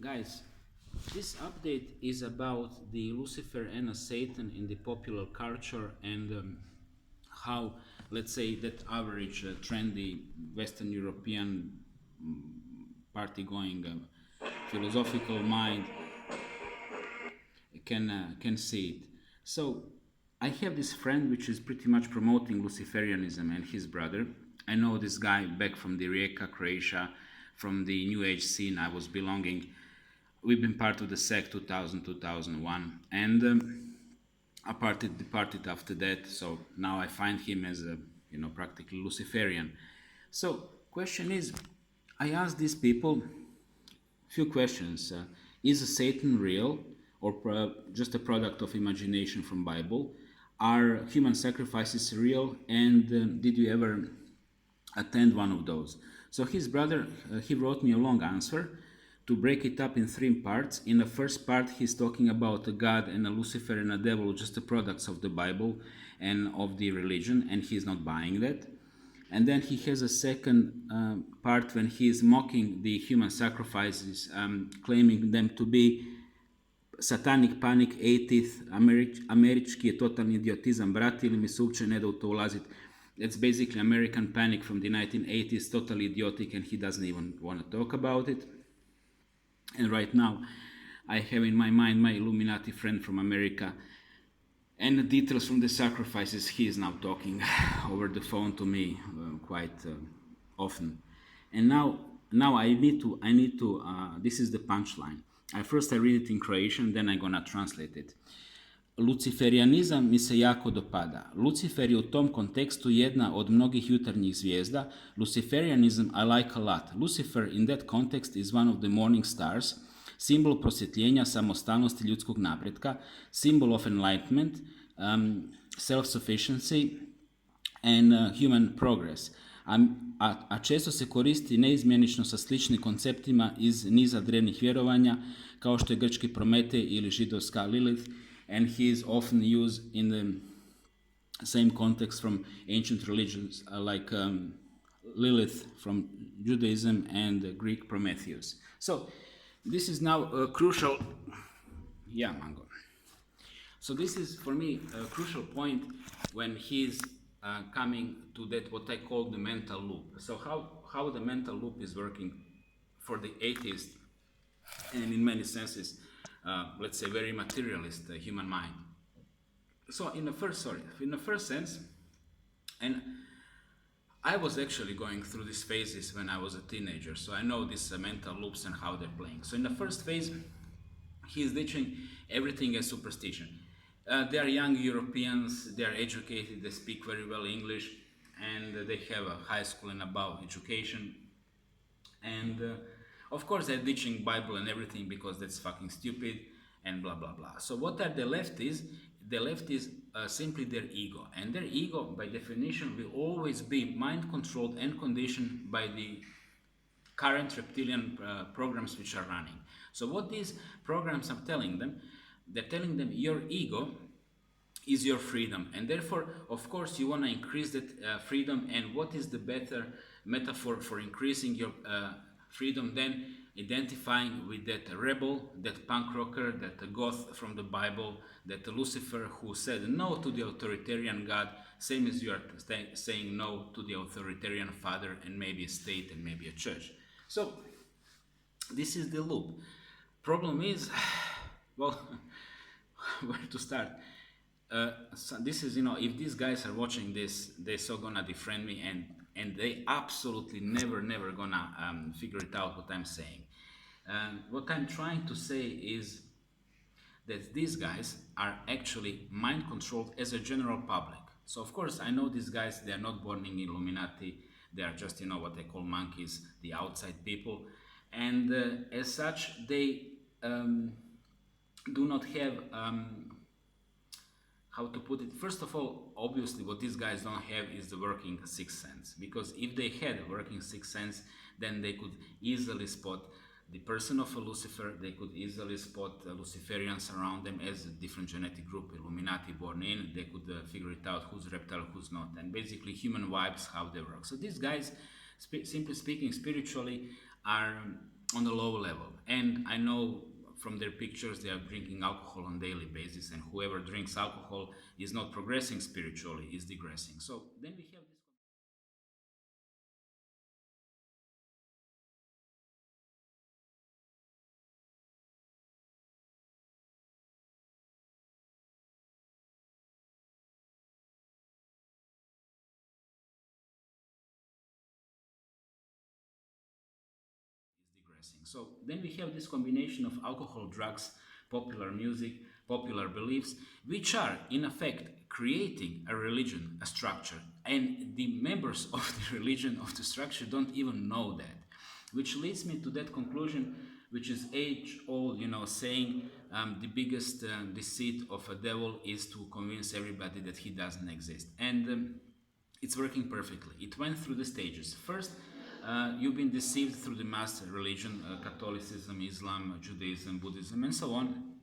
Guys, this update is about the Lucifer and Satan in the popular culture and how, let's say, that average trendy Western European party-going philosophical mind can see it. So I have this friend which is pretty much promoting Luciferianism and his brother. I know this guy back from the Rijeka, Croatia, from the New Age scene I was belonging. We've been part of the sect 2000, 2001, and I departed after that. So now I find him as a, practically Luciferian. So question is, I asked these people few questions. Is Satan real or just a product of imagination from Bible? Are human sacrifices real? And did you ever attend one of those? So his brother, he wrote me a long answer to break it up in three parts. In the first part, he's talking about a God and a Lucifer and a devil, just the products of the Bible and of the religion, and he's not buying that. And then he has a second part when he is mocking the human sacrifices, claiming them to be satanic panic, atheist, američki je totalni idiotizam, vratili mi se uopće ne da u to ulazit. It's basically American panic from the 1980s, totally idiotic, and he doesn't even want to talk about it. And right now, I have in my mind my Illuminati friend from America, and the details from the sacrifices he is now talking over the phone to me quite often. And now I need to. This is the punchline. First I read it in Croatian, then I'm gonna translate it. Luciferianizam mi se jako dopada. Lucifer je u tom kontekstu jedna od mnogih jutarnjih zvijezda. Luciferianism I like a lot. Lucifer in that context is one of the morning stars, simbol prosvjetljenja, samostalnosti ljudskog napretka, symbol of enlightenment, self-sufficiency and human progress. A često se koristi neizmjenično sa sličnim konceptima iz niza drevnih vjerovanja, kao što je grčki Prometej ili židovska Lilith, and he is often used in the same context from ancient religions like Lilith from Judaism and Greek Prometheus. So this is now a crucial, Mango. So this is for me a crucial point when he's coming to that what I call the mental loop. So how the mental loop is working for the atheist and in many senses, let's say very materialist human mind. So in the first sense, and I was actually going through these phases when I was a teenager, so I know these mental loops and how they're playing. So in the first phase, he's ditching everything as superstition. They are young Europeans, they are educated, they speak very well English, and they have a high school and above education. And of course they're ditching Bible and everything because that's fucking stupid and blah blah blah. So what are the left is? The left is simply their ego. And their ego, by definition, will always be mind controlled and conditioned by the current reptilian programs which are running. So what these programs are telling them, they're telling them your ego is your freedom, and therefore of course you want to increase that freedom. And what is the better metaphor for increasing your freedom than identifying with that rebel, that punk rocker, that goth from the Bible, that Lucifer who said no to the authoritarian God, same as you are saying no to the authoritarian father and maybe a state and maybe a church. So this is the loop. Problem is, well, where to start? So this is, if these guys are watching this, they're so gonna defriend me, and they absolutely never gonna figure it out what I'm saying. What I'm trying to say is that these guys are actually mind controlled as a general public. So of course I know these guys, they are not born in Illuminati, they are just what I call monkeys, the outside people, and as such they do not have how to put it. First of all, obviously what these guys don't have is the working sixth sense, because if they had a working sixth sense, then they could easily spot the person of a Lucifer, they could easily spot Luciferians around them as a different genetic group, Illuminati born in, they could figure it out who's reptile, who's not, and basically human vibes, how they work. So these guys, simply speaking, spiritually, are on a low level. And I know from their pictures they are drinking alcohol on a daily basis, and whoever drinks alcohol is not progressing spiritually, is digressing. So then we have this digressing. So then we have this combination of alcohol, drugs, popular music, popular beliefs, which are in effect creating a religion, a structure, and the members of the religion, of the structure, don't even know that. Which leads me to that conclusion, which is age-old, saying the biggest deceit of a devil is to convince everybody that he doesn't exist. And it's working perfectly. It went through the stages. First, you've been deceived through the mass religion, Catholicism, Islam, Judaism, Buddhism, and so on.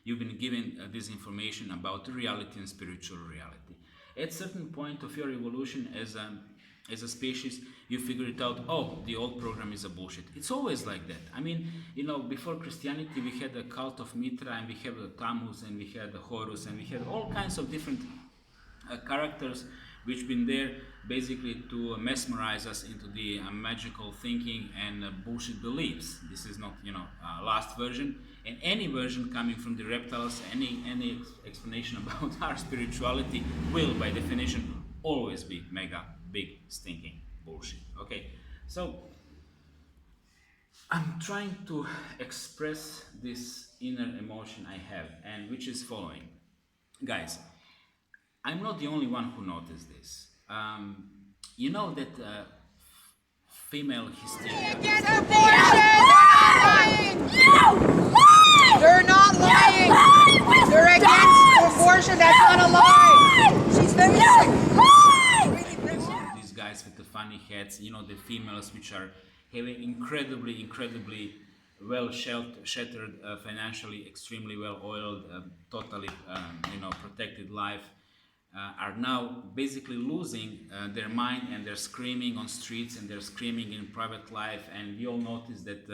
You've been given this information about the reality and spiritual reality. At certain point of your evolution as a species, you figure it out. Oh, the old program is a bullshit. It's always like that. I mean, before Christianity, we had the cult of Mithra, and we have the Tammuz, and we had the Horus, and we had all kinds of different characters which been there basically to mesmerize us into the magical thinking and bullshit beliefs. This is not last version, and any version coming from the reptiles, any explanation about our spirituality will by definition always be mega big stinking bullshit. Okay, so I'm trying to express this inner emotion I have, and which is following. Guys, I'm not the only one who noticed this. You know that female hysteria. Get abortion! They're not lying! They're against abortion, that's not a lie! She's very sick. These guys with the funny hats, the females which are having incredibly well shattered, financially extremely well oiled, totally protected life, are now basically losing their mind, and they're screaming on streets, and they're screaming in private life. And we all notice that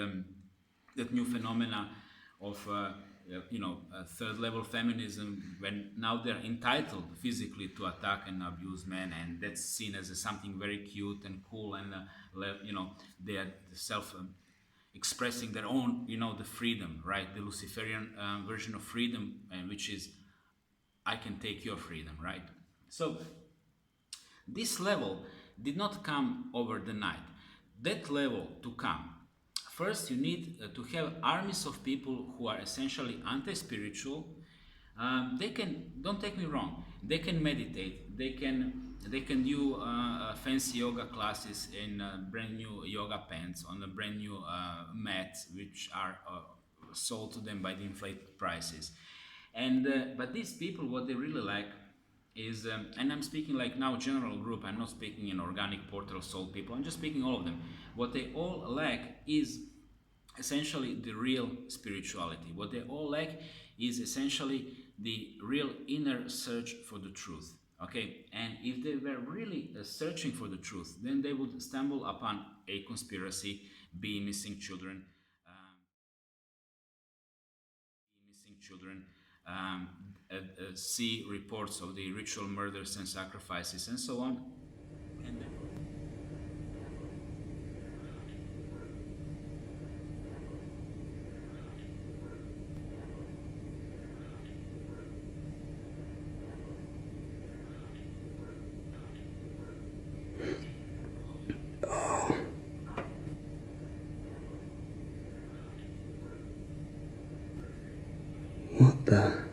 that new phenomena of third level feminism, when now they're entitled physically to attack and abuse men, and that's seen as something very cute and cool, and they are self expressing their own, the freedom, right? The Luciferian version of freedom, and which is I can take your freedom, right? So this level did not come over the night. That level to come, first you need to have armies of people who are essentially anti-spiritual. They can, don't take me wrong, they can meditate, they can do fancy yoga classes in brand new yoga pants on a brand new mats, which are sold to them by the inflated prices. And but these people, what they really like is, and I'm speaking like now general group, I'm not speaking in organic portal soul people, I'm just speaking all of them. What they all lack is essentially the real spirituality. What they all lack is essentially the real inner search for the truth. Okay, and if they were really searching for the truth, then they would stumble upon a conspiracy, be missing children, missing children, um, see reports of the ritual murders and sacrifices and so on. And then What the?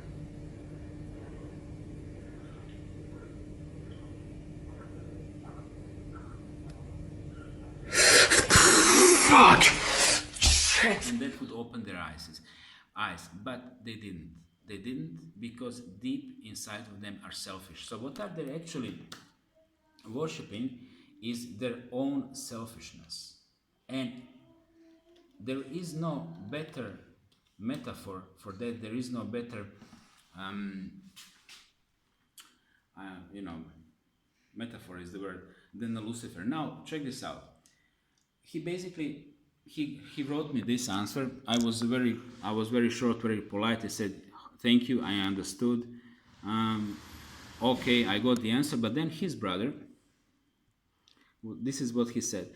Fuck! and that would open their eyes, but they didn't. They didn't because deep inside of them are selfish. So what are they actually worshipping is their own selfishness. And there is no better metaphor for that. There is no better, um, uh, you know, metaphor is the word, than the Lucifer. Now, check this out. He basically he wrote me this answer. I was very short, very polite. I said, "Thank you, I understood. Okay, I got the answer." But then his brother, this is what he said.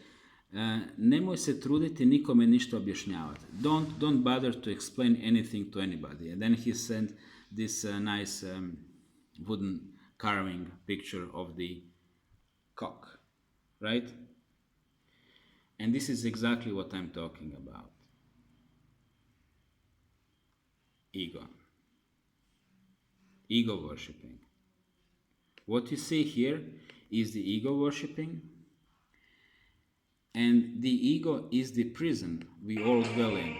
Nemoj se truditi nikome ništa objašnjavati. Don't bother to explain anything to anybody. And then he sent this nice wooden carving picture of the cock, right? And this is exactly what I'm talking about. Ego. Ego worshipping. What you see here is the ego worshipping, and the ego is the prison we all dwell in.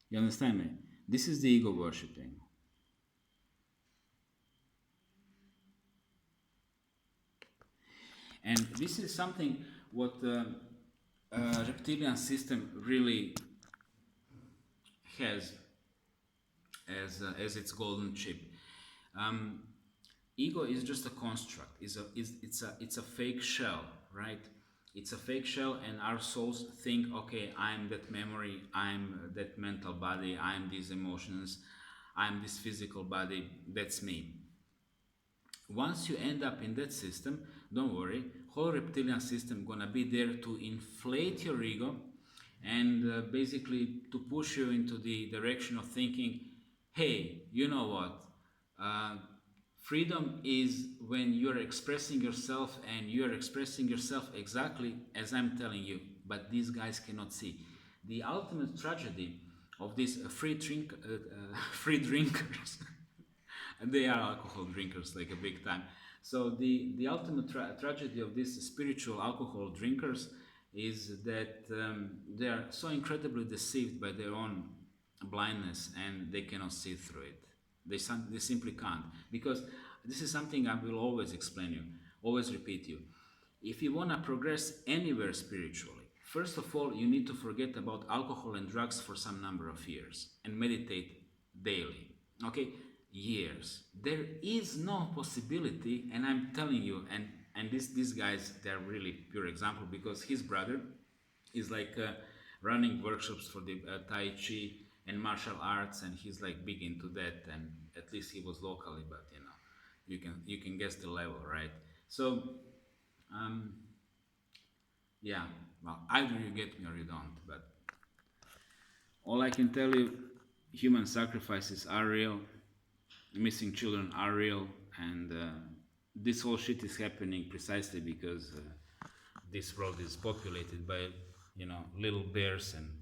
You understand me? This is the ego worshipping. And this is something what the reptilian system really has as its golden chip. Ego is just a construct. It's a fake shell, right? It's a fake shell, and our souls think, okay, I'm that memory, I'm that mental body, I'm these emotions, I'm this physical body. That's me. Once you end up in that system, don't worry, whole reptilian system gonna be there to inflate your ego and basically to push you into the direction of thinking, hey, you know what? Uh, Freedom is when you're expressing yourself, and you're expressing yourself exactly as I'm telling you, but these guys cannot see. The ultimate tragedy of these free drinkers, and they are alcohol drinkers like a big time. So the ultimate tragedy of these spiritual alcohol drinkers is that they are so incredibly deceived by their own blindness, and they cannot see through it. They simply can't, because this is something I will always explain you, always repeat you. If you want to progress anywhere spiritually, first of all, you need to forget about alcohol and drugs for some number of years and meditate daily. Okay, years. There is no possibility, and I'm telling you, and these guys, they're really pure example, because his brother is like running workshops for the Tai Chi and martial arts, and he's like big into that. And at least he was locally, but you can guess the level, right? So yeah, well, either you get me or you don't. But all I can tell you, human sacrifices are real, missing children are real, and this whole shit is happening precisely because this world is populated by little bears and